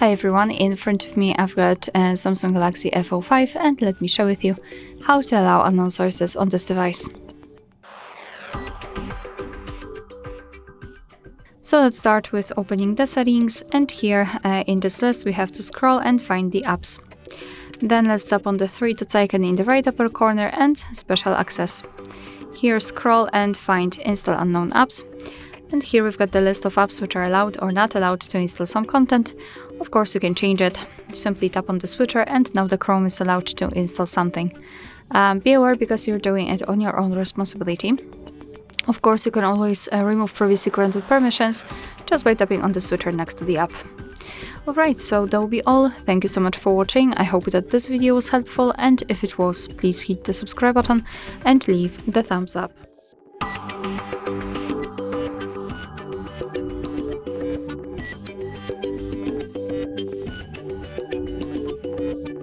Hi everyone, in front of me I've got a Samsung Galaxy F05 and let me share with you how to allow unknown sources on this device. So let's start with opening the settings, and here in this list we have to scroll and find the apps. Then let's tap on the three dots icon in the right upper corner and special access. Here scroll and find install unknown apps. And here we've got the list of apps which are allowed or not allowed to install some content. Of course, you can change it. Simply tap on the switcher and now the Chrome is allowed to install something. Be aware, because you're doing it on your own responsibility. Of course, you can always remove previously granted permissions just by tapping on the switcher next to the app. Alright, so that will be all. Thank you so much for watching. I hope that this video was helpful, and if it was, please hit the subscribe button and leave the thumbs up.